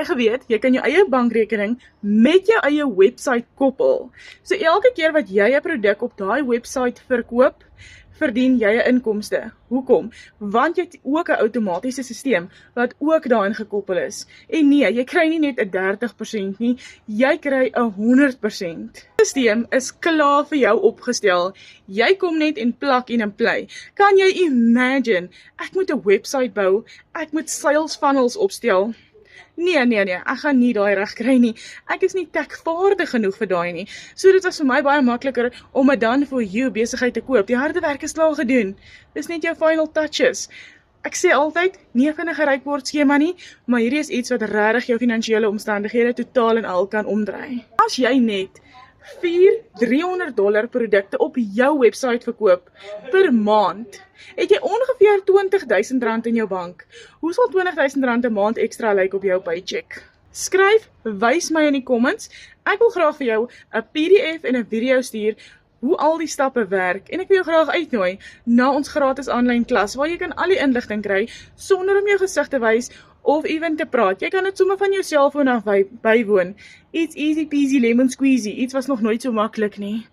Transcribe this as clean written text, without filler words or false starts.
Geweet, jy kan jou eie bankrekening met jou eie website koppel. So elke keer wat jy 'n produk op daai website verkoop, verdien jy 'n inkomste. Hoekom? Want jy het ook 'n outomatiese stelsel wat ook daarin gekoppel is. En nee, jy kry nie net 'n 30% nie, jy kry 'n 100%. Die stelsel is klaar vir jou opgestel. Jy kom net en plak en play. Kan jy imagine, ek moet 'n website bou, ek moet sales funnels opstel. Nee, ek gaan nie daai reg kry nie. Ek is nie techvaardig genoeg vir daai nie. So dit was vir my baie makliker om 'n done for you besigheid te koop. Die harde werk is klaar gedoen. Dis net jou final touches. Ek sê altyd, nie vinnige ryk word skema nie, maar hierdie is iets wat regtig jou finansiële omstandighede totaal en al kan omdraai. As jy net 400-300 produkte op jou website verkoop per maand, het jy ongeveer R20,000 in jou bank. Hoe sal R20,000 'n maand ekstra lyk op jou paycheck? Skryf, wys my in die comments. Ek wil graag vir jou 'n PDF en 'n video stuur hoe al die stappe werk en ek wil jou graag uitnooi na ons gratis aanlyn klas waar jy kan al die inligting kry sonder om jou gesig te wys of even te praat. Jy kan dit sommer van jou selfoon af bywoon. It's easy peasy lemon squeezy. Iets was nog nooit so maklik nie.